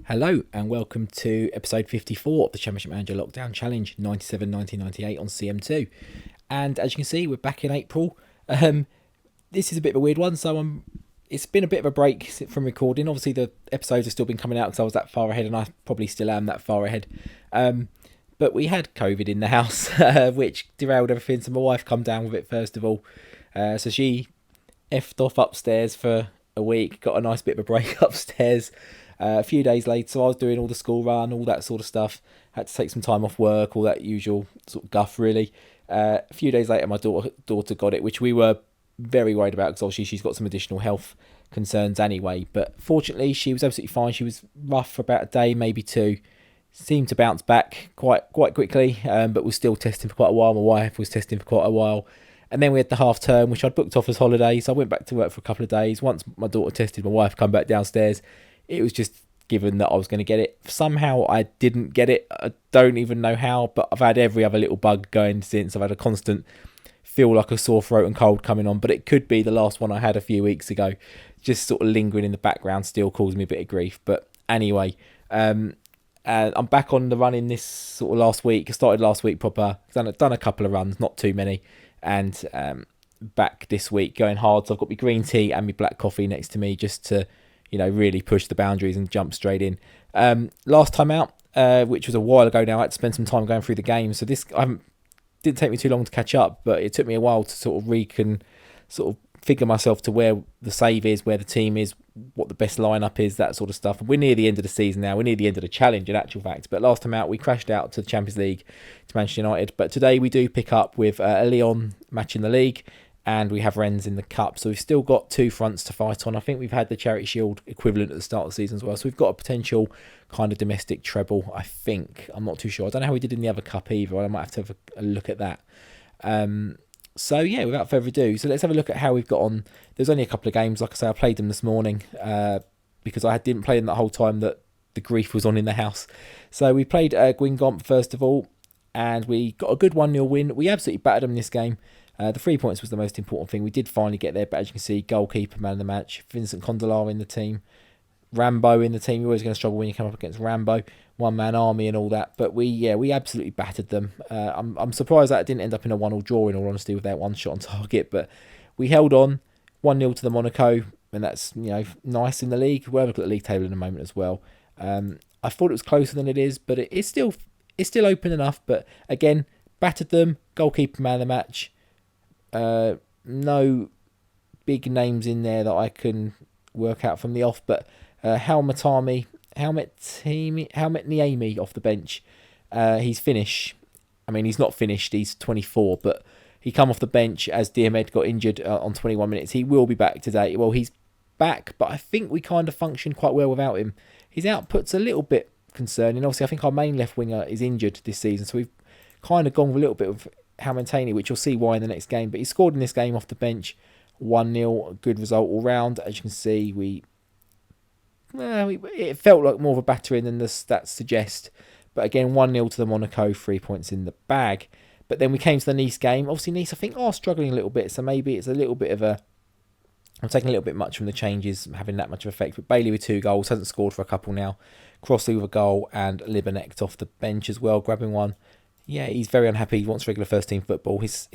Hello and welcome to episode 54 of the Championship Manager Lockdown Challenge 97-1998 on CM2. And as you can see, we're back in April. This is a bit of a weird one, so it's been a bit of a break from recording. Obviously, the episodes have still been coming out because I was that far ahead, and I probably still am that far ahead. But we had COVID in the house, which derailed everything. So my wife come down with it first of all. So she effed off upstairs for a week, got a nice bit of a break upstairs. A few days later, so I was doing all the school run, all that sort of stuff. Had to take some time off work, all that usual sort of guff, really. A few days later, my daughter got it, which we were very worried about because obviously she's got some additional health concerns anyway. But fortunately, she was absolutely fine. She was rough for about a day, maybe two. Seemed to bounce back quite quickly, but was still testing for quite a while. My wife was testing for quite a while. And then we had the half term, which I'd booked off as holiday. So I went back to work for a couple of days. Once my daughter tested, my wife come back downstairs. It was just given that I was going to get it. Somehow I didn't get it. I don't even know how, but I've had every other little bug going since. I've had a constant feel like a sore throat and cold coming on, but it could be the last one I had a few weeks ago. Just sort of lingering in the background, still causing me a bit of grief. But anyway, and I'm back on the running this sort of last week. I started last week proper. Done a couple of runs, not too many, and back this week going hard. So I've got my green tea and my black coffee next to me just to really push the boundaries and jump straight in. Last time out, which was a while ago now, I had to spend some time going through the game. So this didn't take me too long to catch up, but it took me a while to sort of figure myself to where the save is, where the team is, what the best lineup is, that sort of stuff. We're near the end of the season now. We're near the end of the challenge, in actual fact. But last time out, we crashed out to the Champions League, to Manchester United. But today we do pick up with a Lyon match in the League, and we have Rennes in the Cup. So we've still got two fronts to fight on. I think we've had the Charity Shield equivalent at the start of the season as well. So we've got a potential kind of domestic treble, I think. I'm not too sure. I don't know how we did in the other cup either. I might have to have a look at that. So yeah, without further ado, so let's have a look at how we've got on. There's only a couple of games. Like I say, I played them this morning because I didn't play them that whole time that the grief was on in the house. So we played Guingamp first of all, and we got a good 1-0 win. We absolutely battered them in this game. The 3 points was the most important thing. We did finally get there, but as you can see, goalkeeper, man of the match, Vincent Condolar in the team, Rambo in the team. You're always going to struggle when you come up against Rambo, one-man army and all that. But we absolutely battered them. I'm surprised that it didn't end up in a 1-1 draw, in all honesty, with that one shot on target. But we held on 1-0 to the Monaco, and that's nice in the league. We'll have a look at the league table in a moment as well. I thought it was closer than it is, but it's still open enough. But again, battered them. Goalkeeper, man of the match. No big names in there that I can work out from the off, but Helmet Niemi off the bench. He's Finnish. I mean, he's not finished. He's 24, but he come off the bench as Diomed got injured on 21 minutes. He will be back today. Well, he's back, but I think we kind of function quite well without him. His output's a little bit concerning. Obviously, I think our main left winger is injured this season, so we've kind of gone with a little bit of Hamantani, which you'll see why in the next game. But he scored in this game off the bench, 1-0, a good result all round. As you can see, it felt like more of a battering than the stats suggest. But again, 1-0 to the Monaco, 3 points in the bag. But then we came to the Nice game. Obviously, Nice, I think, are struggling a little bit. So maybe it's a little bit of a... I'm taking a little bit much from the changes, having that much of effect. But Bailey with 2 goals, hasn't scored for a couple now. Crossley with a goal, and Libanek off the bench as well, grabbing one. Yeah, he's very unhappy. He wants regular first team football. His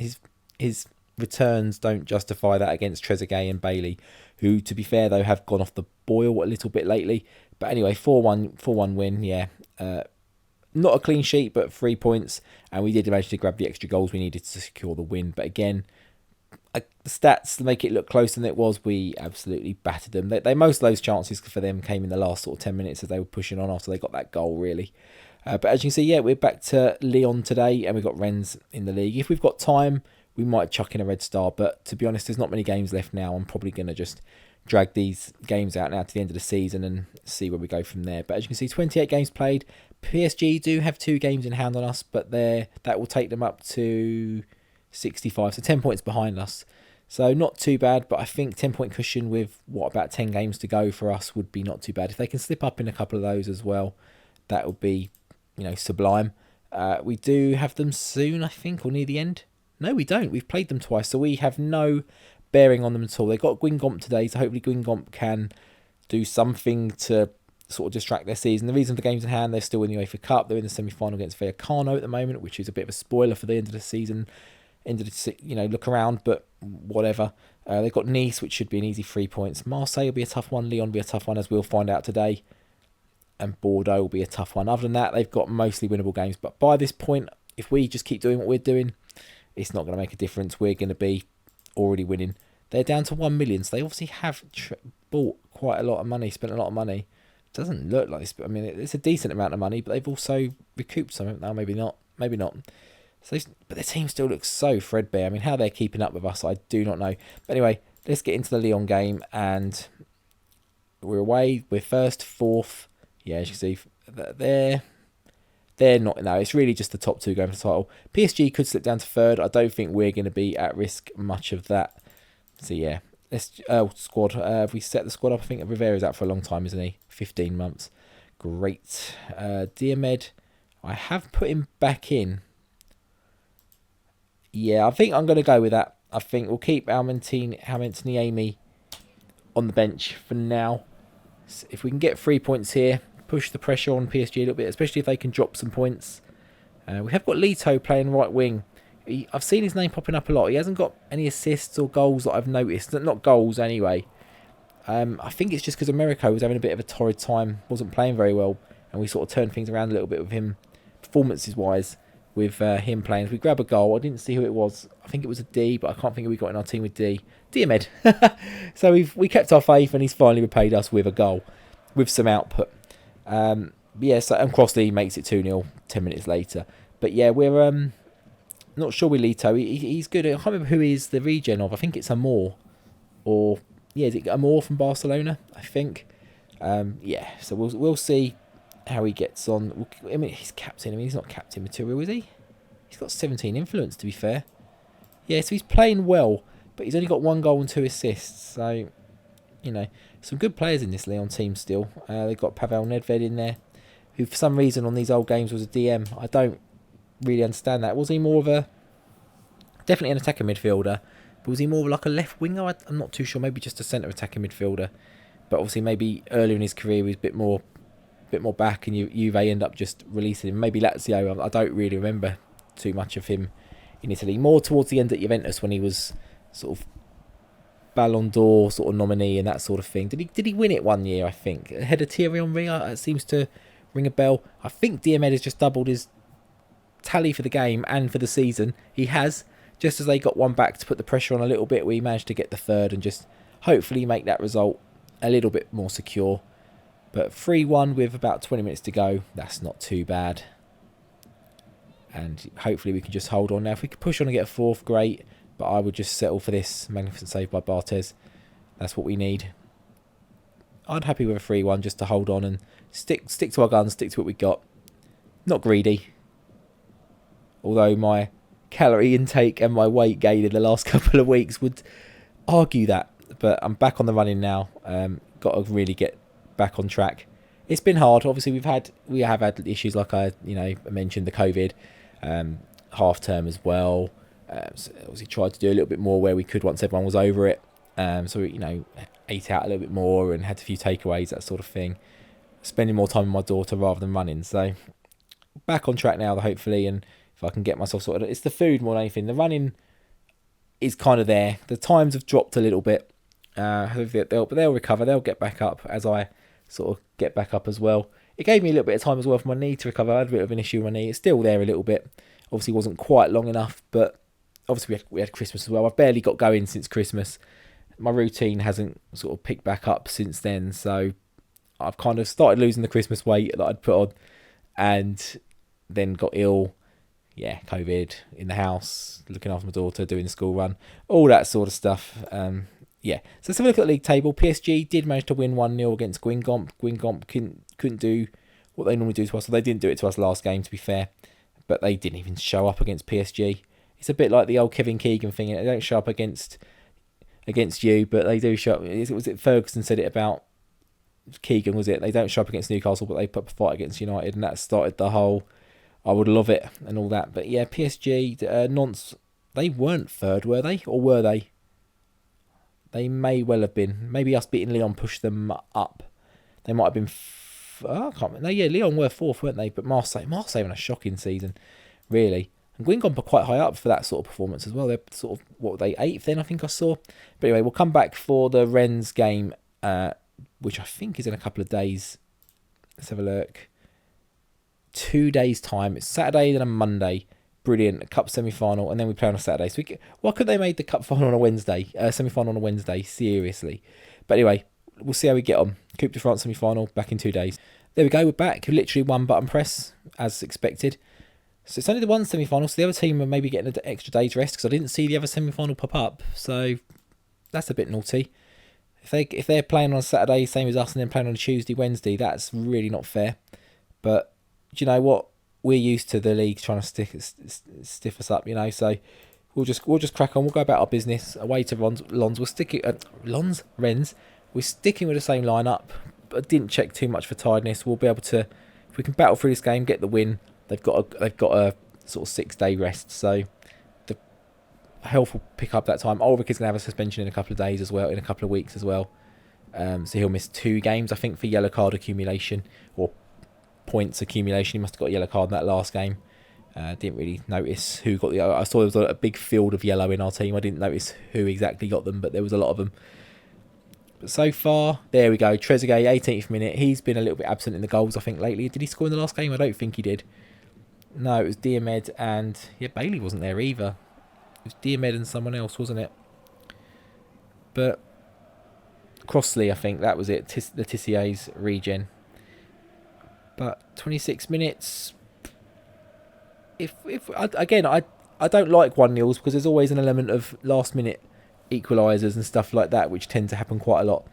returns don't justify that against Trezeguet and Bailey, who, to be fair though, have gone off the boil a little bit lately. But anyway, 4-1 win. Yeah, not a clean sheet, but 3 points, and we did manage to grab the extra goals we needed to secure the win. But again, the stats make it look closer than it was. We absolutely battered them. They most of those chances for them came in the last sort of 10 minutes as they were pushing on after they got that goal, really. But as you can see, yeah, we're back to Lyon today, and we've got Rennes in the league. If we've got time, we might chuck in a red star, but to be honest, there's not many games left now. I'm probably going to just drag these games out now to the end of the season and see where we go from there. But as you can see, 28 games played. PSG do have 2 games in hand on us, but that will take them up to 65, so 10 points behind us. So not too bad, but I think 10-point cushion with, about 10 games to go for us would be not too bad. If they can slip up in a couple of those as well, that would be sublime. We do have them soon, I think, or near the end. No, we don't. We've played them twice, so we have no bearing on them at all. They got Guingamp today, so hopefully Guingamp can do something to sort of distract their season. The reason for the games in hand, they're still in the UEFA Cup. They're in the semi-final against Vallecano at the moment, which is a bit of a spoiler for the end of the season. Look around, but whatever. They've got Nice, which should be an easy 3 points. Marseille will be a tough one. Lyon will be a tough one, as we'll find out today. And Bordeaux will be a tough one. Other than that, they've got mostly winnable games. But by this point, if we just keep doing what we're doing, it's not going to make a difference. We're going to be already winning. They're down to 1 million, so they obviously have bought quite a lot of money, spent a lot of money. It doesn't look like this, but I mean, it's a decent amount of money, but they've also recouped some. No, maybe not. So, but their team still looks so threadbare. I mean, how they're keeping up with us, I do not know. But anyway, let's get into the Lyon game, and we're away. We're first, fourth. Yeah, as you can see, they're not. No, it's really just the top two going for the title. PSG could slip down to third. I don't think we're going to be at risk much of that. So yeah, let's squad. Have we set the squad up? I think Rivera's out for a long time, isn't he? 15 months. Great. Diomed, I have put him back in. Yeah, I think I'm going to go with that. I think we'll keep Amy on the bench for now. So if we can get 3 points here, push the pressure on PSG a little bit, especially if they can drop some points. We have got Lito playing right wing. I've seen his name popping up a lot. He hasn't got any assists or goals that I've noticed. Not goals anyway. I think it's just because Americo was having a bit of a torrid time, wasn't playing very well, and we sort of turned things around a little bit with him, performances-wise, with him playing. If we grab a goal, I didn't see who it was. I think it was a D, but I can't think who we got in our team with D. Diomed. So we kept our faith, and he's finally repaid us with a goal, with some output. Yeah, so and Crossley makes it 2-0 10 minutes later. But yeah, we're not sure with Lito. He's good. I can't remember who he is the regen of. I think it's Amor, or yeah, is it Amor from Barcelona? I think. Yeah, so we'll see how he gets on. I mean, he's captain. I mean, he's not captain material, is he? He's got 17 influence, to be fair. Yeah, so he's playing well, but he's only got 1 goal and 2 assists. So, you know, some good players in this Lyon team still. They've got Pavel Nedved in there, who for some reason on these old games was a DM. I don't really understand that. Was he more of a... Definitely an attacking midfielder, but was he more of like a left winger? I'm not too sure. Maybe just a centre attacking midfielder. But obviously maybe earlier in his career he was a bit more back, and Juve end up just releasing him. Maybe Lazio. I don't really remember too much of him in Italy. More towards the end at Juventus when he was sort of Ballon d'Or sort of nominee and that sort of thing. Did he win it one year? I think ahead of Thierry Henry. It seems to ring a bell. I think Diomed has just doubled his tally for the game and for the season. He has, just as they got one back to put the pressure on a little bit. We managed to get the third and just hopefully make that result a little bit more secure. But 3-1 with about 20 minutes to go, that's not too bad. And hopefully we can just hold on. Now, if we could push on and get a fourth, great. But I would just settle for this. Magnificent save by Barthez. That's what we need. I'd happy with a 3-1 just to hold on and stick to our guns, stick to what we got. Not greedy. Although my calorie intake and my weight gain in the last couple of weeks would argue that. But I'm back on the running now. Got to really get back on track. It's been hard. Obviously, we have had issues like I mentioned, the COVID, half term as well. So obviously tried to do a little bit more where we could once everyone was over it. So ate out a little bit more and had a few takeaways, that sort of thing. Spending more time with my daughter rather than running. So back on track now, hopefully, and if I can get myself sorted. It's the food more than anything. The running is kind of there. The times have dropped a little bit. But they'll recover. They'll get back up as I sort of get back up as well. It gave me a little bit of time as well for my knee to recover. I had a bit of an issue with my knee. It's still there a little bit. Obviously wasn't quite long enough, but obviously we had Christmas as well. I've barely got going since Christmas. My routine hasn't sort of picked back up since then, so I've kind of started losing the Christmas weight that I'd put on, and then got ill. Yeah, COVID, in the house, looking after my daughter, doing the school run, all that sort of stuff. Yeah, so let's have a look at the league table. PSG did manage to win 1-0 against Guingamp. Guingamp couldn't do what they normally do to us. So they didn't do it to us last game, to be fair. But they didn't even show up against PSG. It's a bit like the old Kevin Keegan thing. They don't show up against you, but they do show up. Was it Ferguson said it about Keegan, was it? They don't show up against Newcastle, but they put up a fight against United. And that started the whole, I would love it and all that. But yeah, PSG, Nantes, they weren't third, were they? Or were they? They may well have been. Maybe us beating Lyon pushed them up. They might have been I can't remember. No, yeah, Lyon were fourth, weren't they? But Marseille having a shocking season, really. And Guingamp are quite high up for that sort of performance as well. They're sort of, what were they, 8th then, I think I saw. But anyway, we'll come back for the Rennes game, which I think is in a couple of days. Let's have a look. 2 days' time. It's Saturday, then a Monday. Brilliant. A cup semi-final, and then we play on a Saturday. So why couldn't they made the cup final on a Wednesday? Semi-final on a Wednesday, seriously. But anyway, we'll see how we get on. Coupe de France semi-final, back in 2 days. There we go, we're back. Literally one button press, as expected. So it's only the one semi-final, so the other team are maybe getting an extra day's rest, because I didn't see the other semi-final pop up. So that's a bit naughty. If they're playing on a Saturday, same as us, and then playing on a Tuesday, Wednesday, that's really not fair. But do you know what? We're used to the league trying to stiff us up, you know. So we'll just crack on. We'll go about our business. Away to Lons. We're sticking Rennes. We're sticking with the same lineup, but I didn't check too much for tiredness. We'll be able to, if we can battle through this game, get the win. They've got a sort of 6 day rest, so the health will pick up that time. Ulrich is going to have a suspension in a couple of days as well, in a couple of weeks as well. So he'll miss 2 games, I think, for yellow card accumulation or points accumulation. He must have got a yellow card in that last game. Didn't really notice who got the. I saw there was a big field of yellow in our team. I didn't notice who exactly got them, but there was a lot of them. But so far, there we go. Trezeguet, 18th minute. He's been a little bit absent in the goals, I think, lately. Did he score in the last game? I don't think he did. No, it was Diomed and... yeah, Bailey wasn't there either. It was Diomed and someone else, wasn't it? But Crossley, I think, that was it. The Tissier's regen. But 26 minutes... I don't like 1-0s because there's always an element of last-minute equalisers and stuff like that, which tend to happen quite a lot.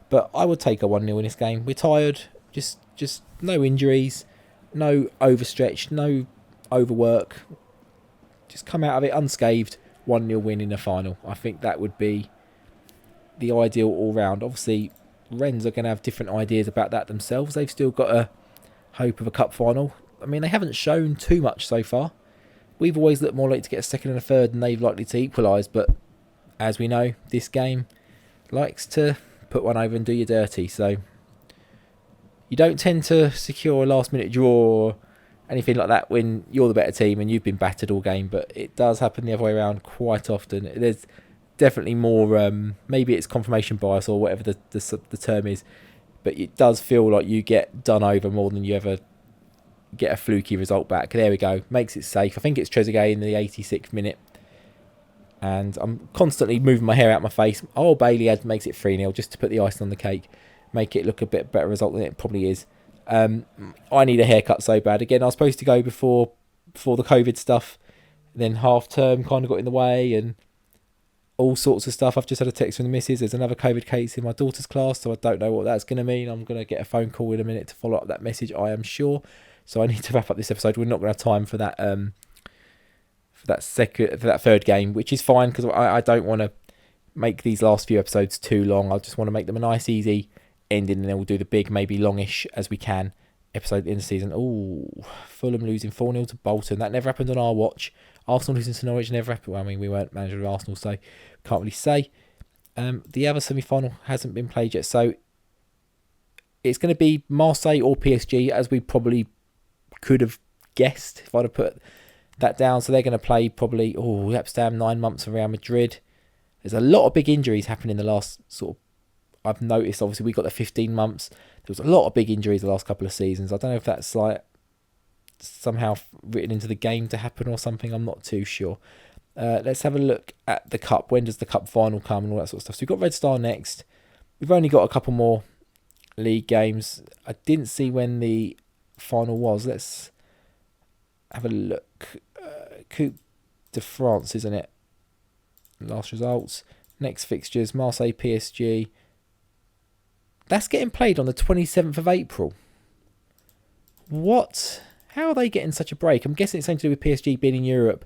But I would take a 1-0 in this game. We're tired. Just no injuries. No overstretch, no overwork. Just come out of it unscathed. 1-0 win in the final. I think that would be the ideal all-round. Obviously, Rennes are going to have different ideas about that themselves. They've still got a hope of a cup final. I mean, they haven't shown too much so far. We've always looked more likely to get a second and a third than they've likely to equalise. But as we know, this game likes to put one over and do you dirty. So you don't tend to secure a last-minute draw or anything like that when you're the better team and you've been battered all game. But it does happen the other way around quite often. There's definitely more, maybe it's confirmation bias or whatever the term is. But it does feel like you get done over more than you ever get a fluky result back. There we go. Makes it safe. I think it's Trezeguet in the 86th minute. And I'm constantly moving my hair out my face. Oh, Bailey makes it 3-0 just to put the icing on the cake. Make it look a bit better result than it probably is. I need a haircut so bad. Again, I was supposed to go before the COVID stuff. Then half term kind of got in the way and all sorts of stuff. I've just had a text from the missus. There's another COVID case in my daughter's class, so I don't know what that's going to mean. I'm going to get a phone call in a minute to follow up that message, I am sure. So I need to wrap up this episode. We're not going to have time for that for that third game, which is fine because I don't want to make these last few episodes too long. I just want to make them a nice, easy ending, and then we'll do the big, maybe longish as we can episode in the season. Oh, Fulham losing 4-0 to Bolton. That never happened on our watch. Arsenal losing to Norwich never happened. Well, I mean, we weren't manager of Arsenal, so can't really say. The other semi-final hasn't been played yet, so it's going to be Marseille or PSG, as we probably could have guessed if I'd have put that down. So they're going to play probably, Amsterdam, 9 months of Real Madrid. There's a lot of big injuries happening in the last sort of, I've noticed, obviously, we got the 15 months. There was a lot of big injuries the last couple of seasons. I don't know if that's like somehow written into the game to happen or something. I'm not too sure. Let's have a look at the cup. When does the cup final come and all that sort of stuff? So we've got Red Star next. We've only got a couple more league games. I didn't see when the final was. Let's have a look. Coupe de France, isn't it? Last results. Next fixtures, Marseille, PSG. That's getting played on the 27th of April. What? How are they getting such a break? I'm guessing it's something to do with PSG being in Europe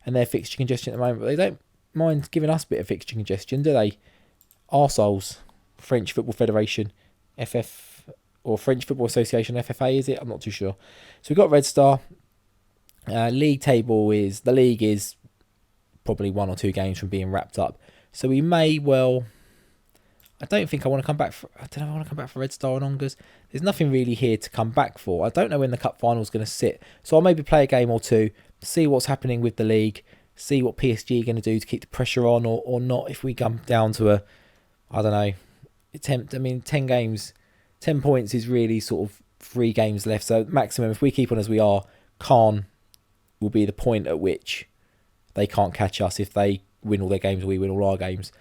and their fixture congestion at the moment, but they don't mind giving us a bit of fixture congestion, do they? Arseholes, French Football Federation, FF, or French Football Association, FFA, is it? I'm not too sure. So we've got Red Star. League table is, the league is probably 1 or 2 games from being wrapped up. So we may well, I don't think I want to come back for. I don't know if I want to come back for Red Star and Ongas. There's nothing really here to come back for. I don't know when the cup final is going to sit, so I'll maybe play a game or two, see what's happening with the league, see what PSG are going to do to keep the pressure on, or not. If we come down to a, I don't know, attempt. I mean, 10 games, 10 points is really sort of 3 games left. So maximum, if we keep on as we are, Caen will be the point at which they can't catch us. If they win all their games, we win all our games.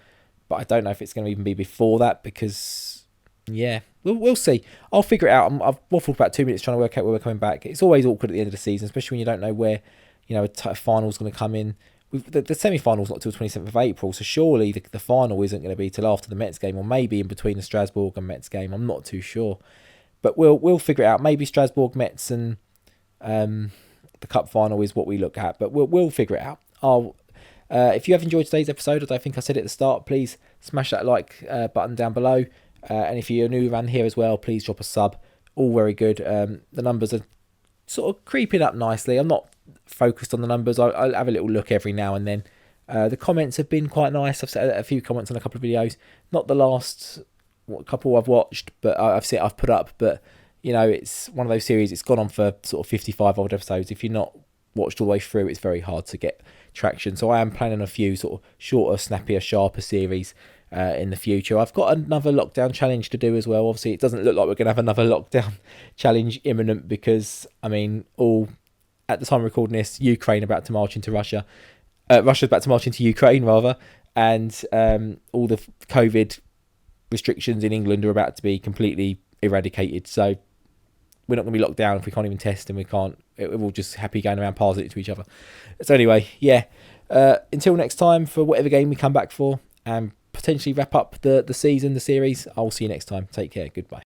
But I don't know if it's going to even be before that, because, yeah, we'll see. I'll figure it out. I've waffled about 2 minutes trying to work out where we're coming back. It's always awkward at the end of the season, especially when you don't know where, a final's going to come in. The semi-final's not till 27th of April, so surely the final isn't going to be till after the Metz game, or maybe in between the Strasbourg and Metz game. I'm not too sure. But we'll figure it out. Maybe Strasbourg, Metz and the cup final is what we look at, but we'll figure it out. If you have enjoyed today's episode, I don't think I said it at the start, please smash that like button down below. And if you're new around here as well, please drop a sub. All very good. The numbers are sort of creeping up nicely. I'm not focused on the numbers. I'll have a little look every now and then. The comments have been quite nice. I've set a few comments on a couple of videos. Not the last couple I've watched, but I've put up. But, it's one of those series. It's gone on for sort of 55 odd episodes. If you're not watched all the way through, it's very hard to get traction. So I am planning a few sort of shorter, snappier, sharper series in the future. I've got another lockdown challenge to do as well. Obviously, it doesn't look like we're going to have another lockdown challenge imminent, because, at the time of recording this, Ukraine about to march into Russia. Russia's about to march into Ukraine, rather. And all the COVID restrictions in England are about to be completely eradicated. So we're not going to be locked down if we can't even test, and we're all just happy going around passing it to each other. So anyway, yeah. Until next time, for whatever game we come back for, and potentially wrap up the season, the series, I'll see you next time. Take care. Goodbye.